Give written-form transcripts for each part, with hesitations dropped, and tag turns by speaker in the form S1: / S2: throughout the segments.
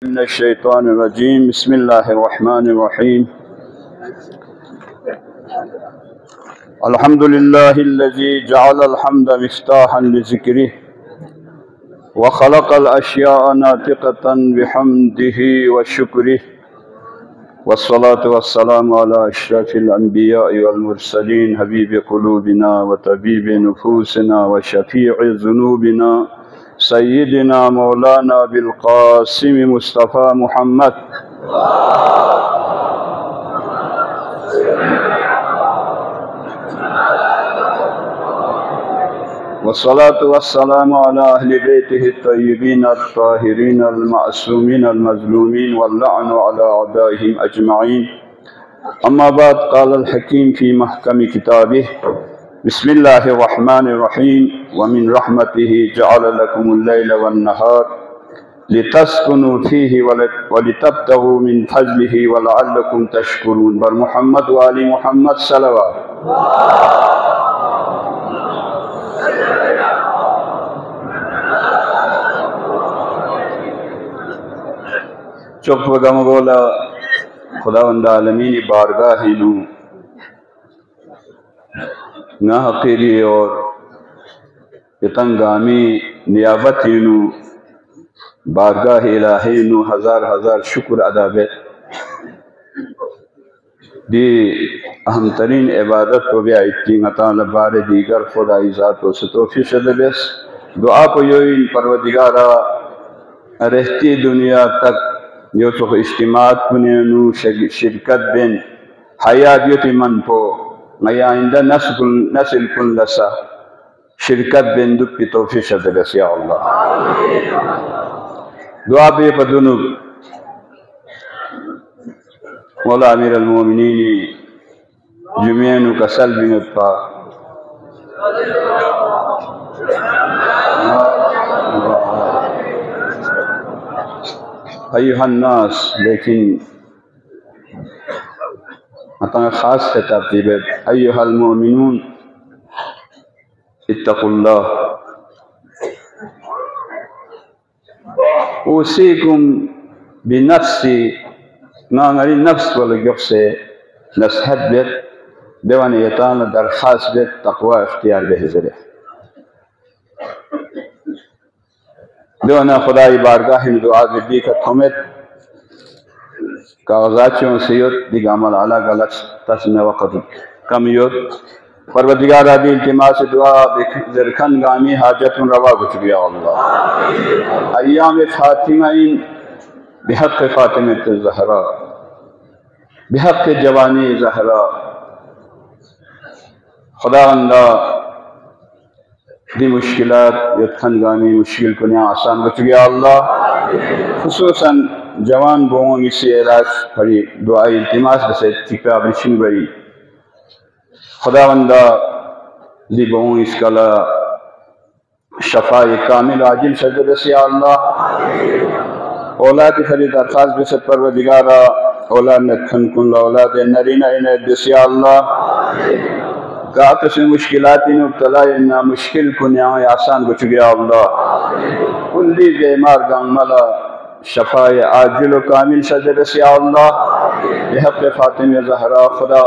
S1: मिनश्शैतानिर्रजीम बिस्मिल्लाहिर्रहमानिर्रहीम अल्हम्दुलिल्लाहिल्लज़ी जअलल हम्दा मिफ्ताहन लिज़िक्रिही व खलक़ल अश्याअ नातिक़तन बिहम्दिही व शुक्रिही वस्सलातु वस्सलामु अला अशरफिल अंबियाइ वल मुरसलीन हबीबि क़ुलूबिना व तबीबि नुफूसिना व शफ़ीइ ज़ुनूबिना सय्यिदिना मौलाना बिल क़ासिम मुस्तफ़ा मुहम्मद वस्सलातु वस्सलामु अला अहलि बैतिहि तय्यिबीन अत्ताहिरीन अल मासूमीन अल मज़लूमीन वल्लअनु अला अदाइहिम अजमईन। अम्मा बाद क़ालल हकीम फ़ी महकमि किताबिही बिस्मिल्लाहिर्रहमानिर्रहीम व मिन रहमतिही जअल लकुमुल लैला वन नहार लितस्कुनु फ़ीहि व लितब्तगू मिन फ़ज़्लिही व लअल्लकुम तशकुरून। बर मुहम्मद व आलि मुहम्मद सल्लल्लाहु। चुप गम बोला खुदावंद आलमीन बारगाह नू ना हक़ीरी और इतंगामी नियाबत नू बारगाह इलाही नू हजार हजार शुक्र अदा बे दी अहम तरीन इबादत को भी आयती ताला बार दीगर खुदाई ज़ात व सतोफ़ी शदबस दुआ को योइन परवदिगारा रहती दुनिया तक जो तो इज्तिमात कुनेनु शिरकत बिन हयादियत मन को नया आइंदा नस्ल कुल्लसा शिरकत बिन दुख की तौफीक शदबस या अल्लाह। दुआ बे पदुनु मौला अमीर अल मोमिनीन जुमियनु कसल बिनत पा अय्युहन्नास, लेकिन अता खास से तरतीब है अय्युहल मोमिनून इत्तकुल्लाह उसीकुम बिनफ्सी नांगरी नफ्स वाले गिफ्ट से नसीहत बेत देवान यतान दरखास्त बेत तक़वा इख्तियार बेहज़रे देवाना खुदाई बारगाह में दुआ दी का थोमेत कागज़ाचों सैयद दिगामल अलग अलग तस्मे वक़्त कम योद परवदिगार आदि इल्तिमास से दुआ ज़रखन गामी हाजत रवा गुज़र या अल्लाह। अय्याम फ़ातिमाइन बिहक़ फ़ातिमत ज़हरा बिहक़ जवानी ज़हरा खुदावंदा दी मुश्किलात यत्खनगामी मुश्किल को न्या आसान गुज़र या अल्लाह। खुसूसन जवान बोंग इसी एराज पड़ी दुआ इल्तिमास बसे तिका बिशिन बड़ी खुदावंदा दी बोंग इसकला शफ़ाए कामिल आजिल सजद से या अल्लाह। औलाद की खरी दरखास्त बसे परवदिगारा औलाद नखन कुन औलाद नरीना इन्हें दस या अल्लाह। गात से मुश्किलात मुब्तला ना मुश्किल को न्याय आसान गुज़र या अल्लाह। कुल्ली बेमार गांगमला शफ़ाए आजिल व कामिल सजद से या अल्लाह। बिहक़ फ़ातिमा ज़हरा खुदा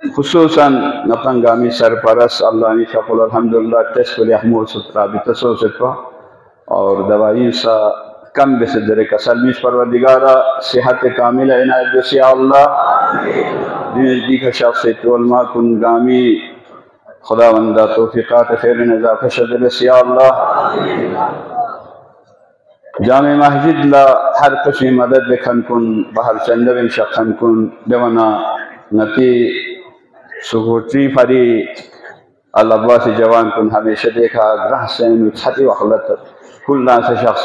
S1: खुसूसन नतंगामी सरपरस अल्लाह ने फ़क़ुल अल्हम्दुलिल्लाह तस्फ़ुल अहमद सुत्रा बितसो सित्वा और दवाई सा कम बेसदर कसलमिस परवदिगारा सेहत कामिल इनायत दस या अल्लाह। दी का शख्स तोलमा कुनगामी खुदावंदा तौफ़ीक़ात खैर नज़ाफ़ शदर से या अल्लाह। जामे मस्जिद ला हर किस्म मदद बेखन कुन बहर चंदबिन शखन कुन देवना नती सुगोत्री फरी अल्लाह से जवान कुन हमेशा देखा ग्रह से छती वखलत कुल्ला से शख्स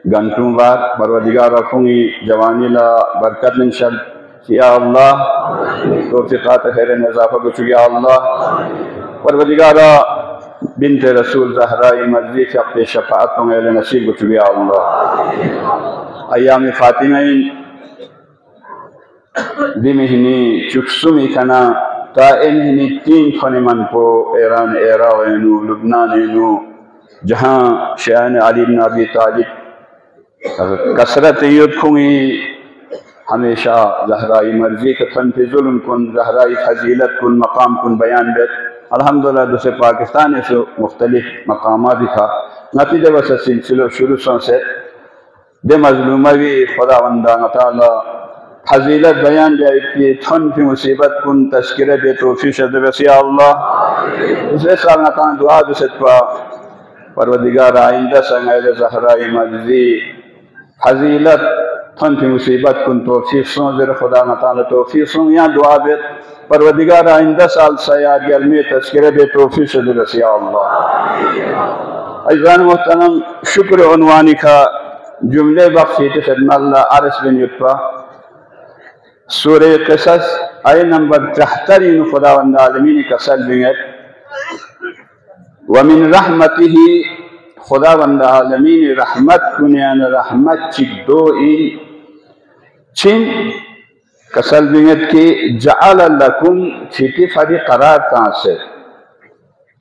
S1: घंटों बार परवदिगार रखूँगी जवानी ला बरकत इंशाअल्लाह या अल्लाह। तौफ़ीक़ात खैर नज़ाफ़ा गुज़र या अल्लाह। परवदिगारा बिन्त रसूल ज़हरा मर्ज़ी फ़क़्त शफ़ाअत मेल नसीब गुज़र या अल्लाह। अय्याम फ़ातिमाइन दिमहिनी चुक्सुमी कना ता इन्हीं तीन फने मन को ईरान इराक़ लुबनान जहाँ शान अली बिन अबी तालिब कसरत युद्ध खुंगी हमेशा जहराई मर्जी के फन पे जुल्म कुन जहराई फजीलत कुन मकाम कुन बयान बेत अल्हम्दुलिल्लाह दूसरे पाकिस्तान से मुख्तलिफ मकामा भी था नतीजे बस सिलसिलो शुरू से दे मजलूमा भी खुदावंदा ताला फजीलत बयान जाए थन की मुसीबत कुन तस्किर दे तौफीक से या अल्लाह दूसरे साल नता दुआ दूसरे परवदिगार आइंदा संगैल जहराई मर्जी फजीलत थन की मुसीबत कुन तौफीक सो जर खुदा न ताला तौफीक सो या दुआ बेत परवदिगार आइंदा साल सयार गलमे तस्किर दे तौफीक से या अल्लाह अज़ान मोहतरम शुक्र उन्वानी का जुमले बख्शी खिदमत अरस बिन युत्फा सूरह क़सस आय नंबर 73 इन खुदावंद आलमीन का सल बिंगत व मिन रहमतिही खुदावंद आलमीन रहमत कुनियान रहमत चिदो इन चिन कसल बिंगत की जअल लकुम छिटी फरी करार तासे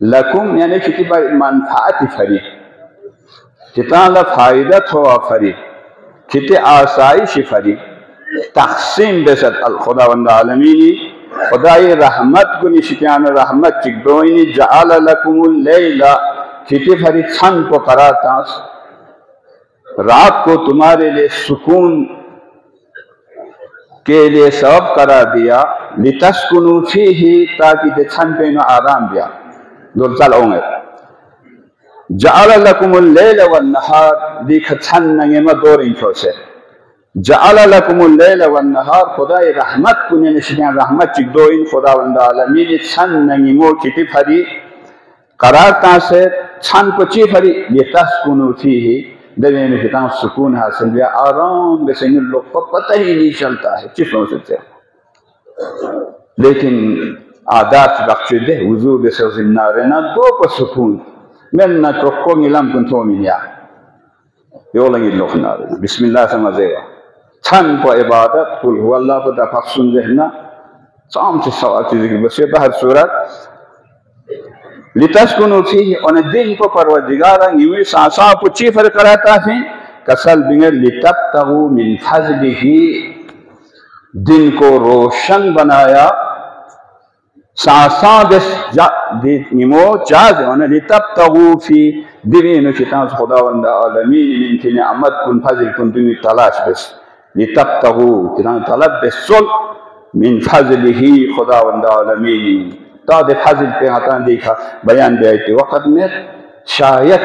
S1: लकुम यानी छिटी पर मनफात फरी कितना फायदा थोड़ा फरी किते आसाइश फरी तक़सीम बेसत अल खुदावंद आलमीनी खुदाई रहमत को निशियान रहमत चिकदोइनी जअल लकुमुल लैला किते फरी छन को करार तास रात को तुम्हारे लिए सुकून के लिए सबब करार दिया लितस्कुनु फीही ताकि ते छन पे न आराम दिया दो चल होंगे जअल लकुमुल लैला वन नहार दिख छन नंगे में दो इंचों से जअल लकुमुल लैला वन नहार खुदाई रहमत कुने निशियान रहमत चिकदो इन खुदावंद आलमीन छन नंगी मो किति फरी करार तासे छन को ची फरी लितस्कुनु फीही दवे में कितना सुकून हासिल किया आराम वैसे इन लोग को पता ही नहीं चलता है किसों से लेकिन आदात बख्शे दे वुजू वैसे जिन्ना रहना दो को सुकून मैं ना तो को मिलाम कुंतो मिलिया यो लगी लोग ना बिस्मिल्लाह समझेगा छन को इबादत कुल हुवल्लाह को दफा सुन रहना शाम से सवाल चीज़ की बस ये तो हर सूरत लितस्कुनु फीही और दिन को परवरदिगार यूं सांसा पुची फर कराता है कसल बिंगे लितब्तगु मिन फज़लिही दिन को रोशन बनाया सांसा दस निमो चाज और लितब्तगु फी दिवीन किताब खुदावंद आलमीन मिन की निअमत कुन फज़ल कुन दुनी तलाश बस लितब्तगु किताब तलब बसुल मिन फज़लिही खुदावंद आलमीन ताद फजल पे आता देखा बयान दे के वक़्त में शायद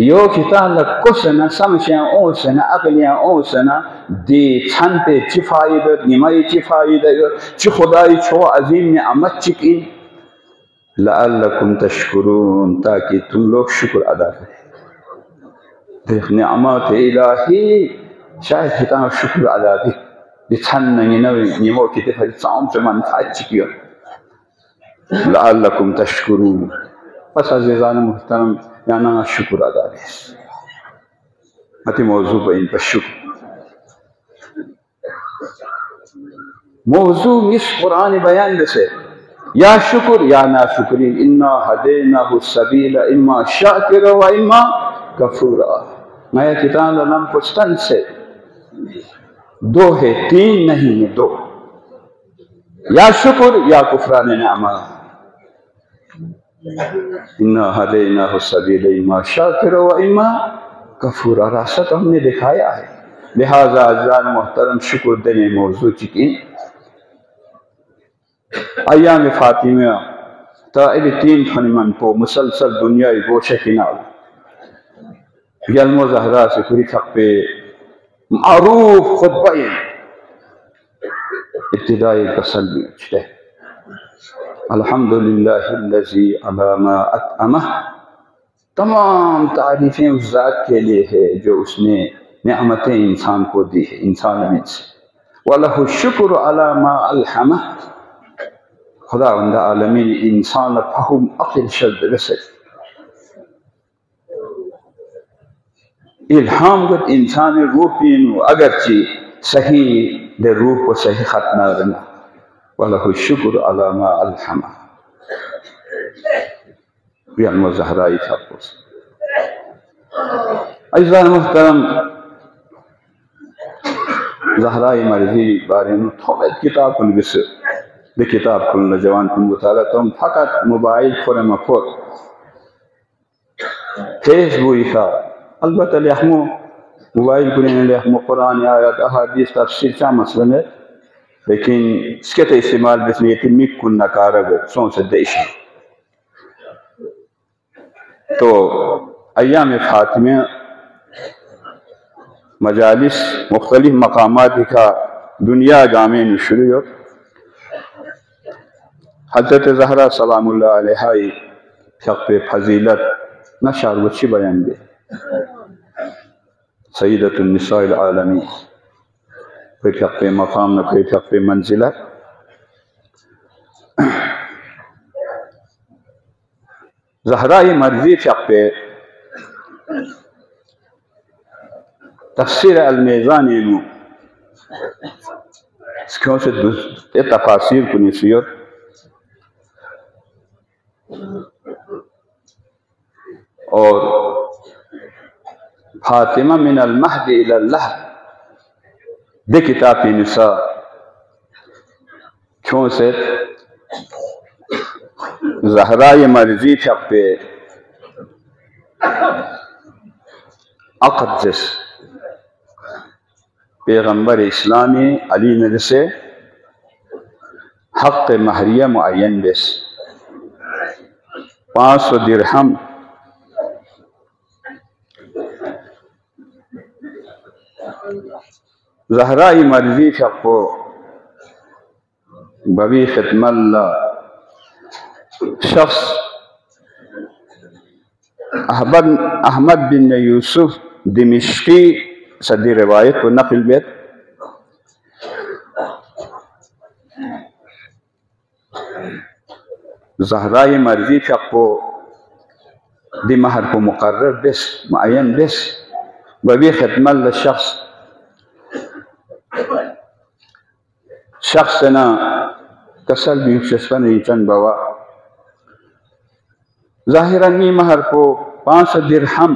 S1: यो किताब कुछ समझे ओस न अकलियाँ ओस न दे छन पे चिफाइद निमाई चिफाइद चि खुदाई छो अजीम ने अमत चिकी लअल्लकुम तशकुरून ताकि तुम लोग शुक्र अदा करें देख निअमत इलाही शायद किताब शुक्र अदा दे छन नहीं न निमो की ते साम से मन फाज चिकी लअल्लकुम तशकुरून बस अज़ीज़ान मुहतरम याना शुक्र अदा अति मौजू पर इन पर शुक्र मौजू इस कुरान बयान जैसे या शुक्र या ना शुक्री इन्ना हदैनाहु सबीला इम्मा शाकिरा व इम्मा कफूरा मैं किताब नाम पुस्तन से दो है तीन नहीं है दो या शुक्र या कुफरान नेअमा इन्ना हदैनाहु सबीला इम्मा शाकिरा व इम्मा कफूरा रास्ता तो हमने दिखाया है लिहाजा अज़ीज़ान मोहतरम शुक्र देने मौजू की अय्याम फातिमा ताइब तीन फनमन को मुसलसल दुनिया गोशे किनाल यल्मो ज़हरा से पूरी खप पे मारूफ खुतबा इब्तिदाई कसल भी अच्छे अल्हम्दुलिल्लाहिल्लज़ी अला मा अतअमह तमाम तारीफें उस ज़ात के लिए है जो उसने नेअमतें इंसान को दी है इंसान में से वलहु शुक्र अला मा अलहमह खुदावंद आलमीन इंसान फहुम अक़ल शद रसे इल्हाम गत इंसान रूह पीनु अगरची सही दे रूह को सही खतना रहना वलहु शुक्र अला मा अलहमह बियान ज़हराई था अज़ीज़ान मुहतरम ज़हरा मर्ज़ी बारे में थोड़ा किताब कुन बिस दे किताब कुन जवान कुन मुताला तो फ़कत मोबाइल खोर मखोर फेसबुक का अलबत्ता लेहमो मोबाइल कुन लेहमो कुरान आयत अहादीस तफसीर चा मसला है लेकिन इसके तो इस्तेमाल बिस यतीमी कुन नकारब सौ से देश तो अय्याम फ़ातिमा मजालिस मुख्तलिफ मकामात का दुनिया जामे में शुरू हो हज़रत ज़हरा सलामुल्लाह अलैहा फ़क़ फजीलत नशार वची बयान दे सय्यदतुन निसाइल आलमीन कोई फ़क़ मकाम न कोई फ़क़ मंजिला ज़हरा मर्ज़ी फ़क़ तफसीर अल-मीज़ान क्यों से तफासीर को नसीहत और फातिमा मिन अल-महदी इलल लहद दे किताब निसा क्यों से ज़हरा मर्ज़ी फ़क़ अक़द जिस पैगम्बर इस्लामी अली नज़र से हक़ महरिया मुअय्यन बेस 500 दिरहम ज़हरा मर्ज़ी फ़क़ बवी ख़िदमत शख्स अहमद बिन यूसुफ दिमिश्की सदी रिवायत को नक़ल बेत ज़हरा मर्ज़ी फ़क़ दिमहर को मुक़र्रर बेस मुअय्यन बेस बवी ख़िदमत शख्स ना कसल भी चस्पन चंद बवा ज़ाहिरन महर को 500 दिरहम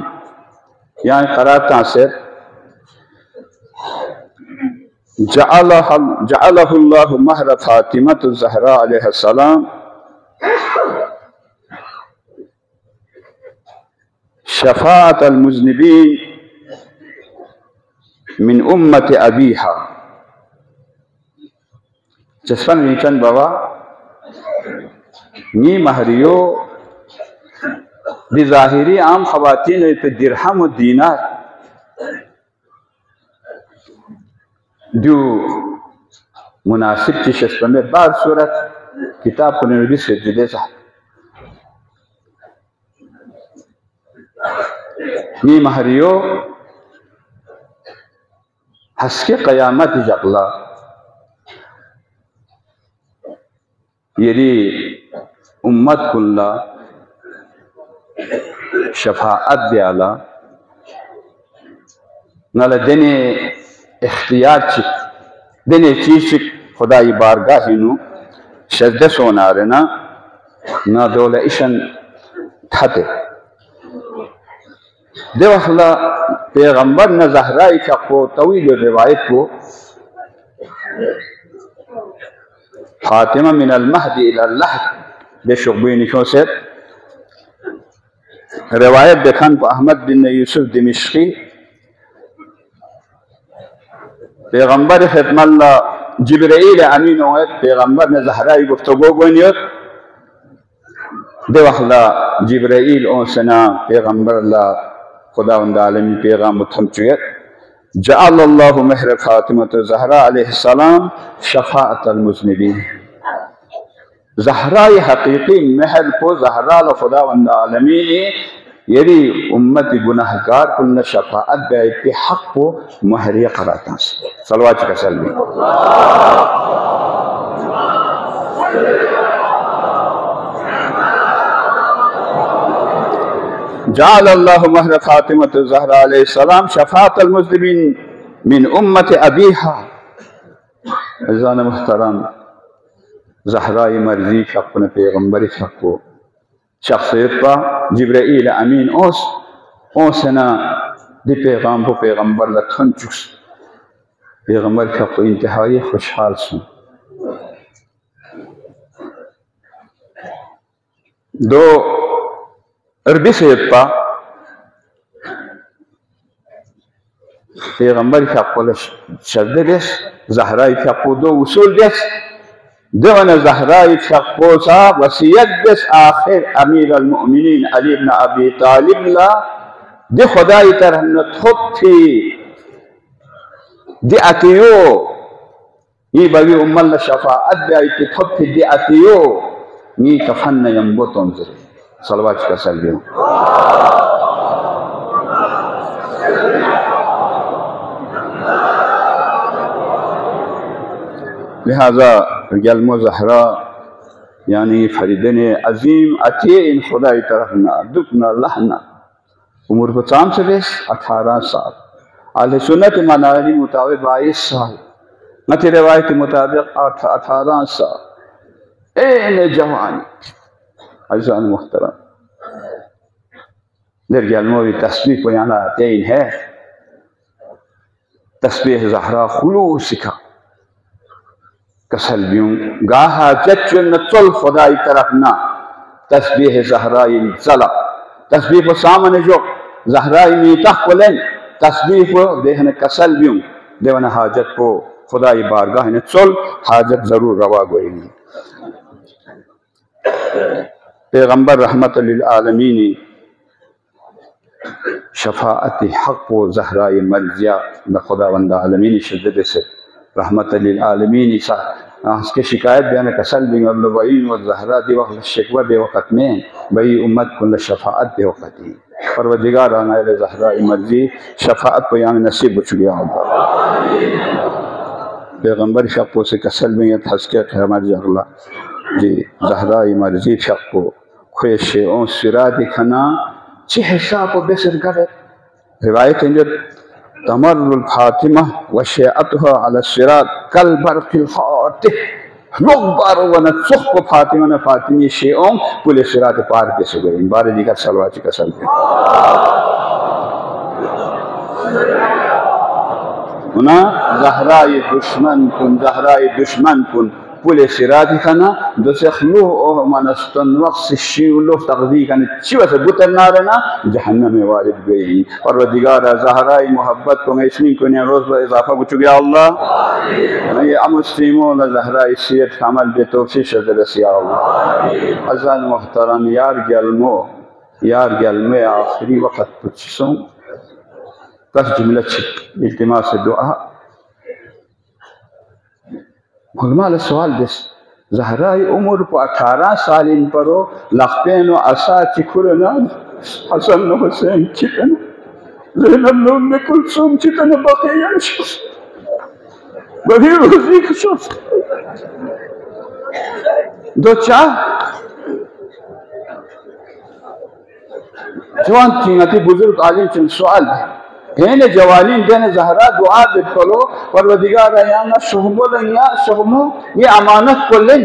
S1: यहाँ कराता से जअलहुल्लाहु महर फातिमतु ज़हरा अलैहिस्सलाम शफ़ाअत अल-मुज़निबीन मिन उम्मत अबीहा चस्पन नीचन बाबा नी महरियो दी ज़ाहिरी आम ख़वातीन पे दिरहम और दीनार जो मुनासिब चीज़ में बार सूरत किताब को नबी से जुदे सा नी महरियो हस्के क़यामत जगला यदि उम्मत कुल्ला शफाअत दयाला नल देने इख्तियार चिक देने चीज चिक खुदाई बारगाह हिनु शद्द सोना रहना ना दौले इशन ठाते देवखला पैगंबर न ज़हरा को तवील रिवायत को फातिमा मिन अल-महदी इलल लहद बेशुबी निशों से रिवायत देखन को अहमद बिन यूसुफ दिमिश्की पैगंबर ख़िदमत जिब्राइल अमीन हो पैगंबर ने ज़हरा गुफ्तगू गोनियत देवखला जिब्राइल ओ सना पैगंबर अल्लाह खुदावंद आलमी पैगाम थमचुयत जअलल्लाहु महर फातिमतु ज़हरा अलैहिस्सलाम शफ़ाअत अल-मुज़निबीन ज़हरा हकीकी महल को ज़हरा खुदावंद आलमी ने यदि उम्मत गुनाहगार कुन्न शफ़ाअत बैत के हक़ को महरिया कराता है सलवात का सलमी जअलल्लाहु महर फातिमतु ज़हरा अलैहिस्सलाम शफ़ाअत अल-मुज़निबीन मिन उम्मत अबीहा अज़ान मुहतरम ज़हरा मर्ज़ी फ़क़ पैगंबर फ़क़ शख्सियत का जिब्राइल अमीन ओसना दि पैगाम को पैगंबर लखन चुस पैगम्बर का को इंतहाई खुशहाल सुन। दो अरबी से पा पैगम्बर का को शर्द देश ज़हरा को दो उसूल देश देवन ज़हरा को सा वसीयत देश आखिर अमीर अल-मुमिनीन अली इब्न अबी तालिब ला दे खुदाई तरह न थोपी दे अतियो ये बगी उम्मल शफाअत दे आई थोपी दे अतियो ये कफन न यंबोतों से सलवात का सल्लम लिहाजा गलमो ज़हरा यानी फरीदन अजीम अतिये इन खुदाई तरफ ना दुख ना लहना उम्र को चाम से बेस 18 साल आले सुन्नत मनाही मुताबिक 22 साल नती रिवायत मुताबिक 18 साल ए जवानी अज़ान मुहतरम देर गलमो भी तस्बीह को यहाँ तेन है तस्बीह ज़हरा खुलूस सिखा कसलबियों गाहा चच्चुन नचल खुदाई तरफ ना तस्बीह ज़हरा चला तस्बीह को सामने जो ज़हरा मीता कोलें तस्बीह को देखने कसलबियों देवन हाजत को खुदाई बारगाह ने चल हाजत जरूर रवा गोएंगे। पैगम्बर रहमत लिल आलमीन शफाअत हक़ व ज़हरा मर्जिया न खुदावंद आलमीन शिद्दत से रहमत लिल आलमीन इसके शिकायत बयान कसल बिंगल व ज़हरा दे वक्त शिकवा दे वक़्त में बई उम्मत कुल शफाअत दे वक़्त ही परवरदिगार आना ज़हरा मर्जी शफाअत बयान नसीब हो चुका होगा। पैगम्बर शक्को से कसल में हंस के हमारी अगला जी ज़हरा मर्जी शक्को खुश ओ सिरा दिखना चेहसा को बेसर करे रिवायत तमर्रुल फातिमा व शैअतुहा अला सिरात कल बरक़िल फ़ातिह लोग बारो व नसुख को फातिमा ने फातिमी शेओं पुले सिरात पार के से गए बारे दिखा सलवाची का सल उना ज़हरा दुश्मन कुन पुले सिरात खाना दसखलू ओ मनस्तन वक्त शिवलो तकदी का चिवा से बुतर ना रहना जहन्नम में वारिद गई परवरदिगार ज़हरा मोहब्बत को इसमें को ने रोज़ इजाफा कुछ गया अल्लाह ये अमुस्लिमों ने ज़हरा इस्सियत कामल बेतौफीक शजर से अल्लाह अज़ान मुहतरम यार गलमे आखिरी वक्त पुछसों बस जुमला इल्तिमास से दुआ खुलमाल सवाल दिस ज़हरा उम्र को 18 साल इन परो लखपेन असा चिखुरना हसन हुसैन चिकन ज़ैनब में कुलसुम चिकन बक़िया बड़ी रोज़ी खुश दो चार जवान थी बुजुर्ग आलिम चंद सवाल हेने जवालीन देने ज़हरा दुआ बिकलो परवरदिगार आयाना शहमो ये अमानत को लें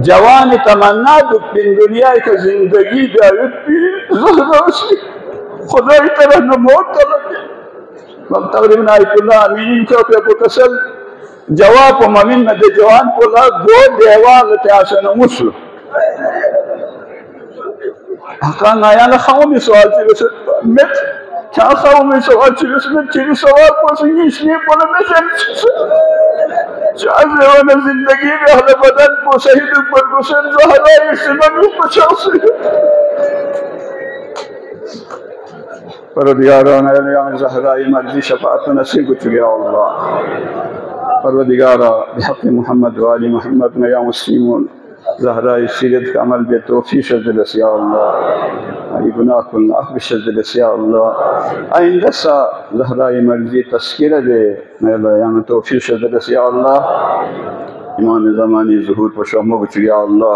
S1: जवान तमन्ना बिन दुनिया की जिंदगी दावत ज़हरा से खुदा की तरह न मौत तलब वक्त तकरीबन आयतुल्लाह अमीन को कसल जवाब ममिन में दे जवान को ला दो देवाल त्यासन मुस्लिम हकान आयाना खाओ में सवाल से मैं क्या खाओ में सवाल में तेरी सवाल पहुंचेंगे इसलिए बोला मैं चाहे जिंदगी में हर बदन को शहीद ऊपर गुस्सेन ज़हरा इसमें पचास परवरदिगार ज़हरा मर्जी शफाअत नसीब कुछ गया अल्लाह परवरदिगार बिहक़ मोहम्मद व आलि मोहम्मद या मुस्लिमून ज़हरा सीरत का अमल बेतौफीक शजर से अल्लाह गुनाह कुल अख़ शजर से अल्लाह आइंदा सा ज़हरा मर्जी तस्किरा दे या तौफीक शजर से अल्लाह ईमान ज़मानी ज़ुहूर पर शम्मो कुछ गया अल्लाह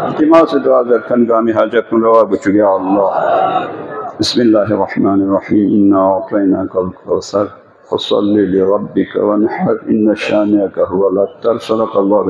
S1: इल्तिमा से दुआ ज़रखन गामी हाजत रवा कुछ गया अल्लाह बिस्मिल्लाहिर्रहमानिर्रहीम इन्ना अतैनाकल कौसर फसल्लि लिरब्बिक वन्हर इन्न शानिअक हुवल अब्तर सदक़ल्लाहु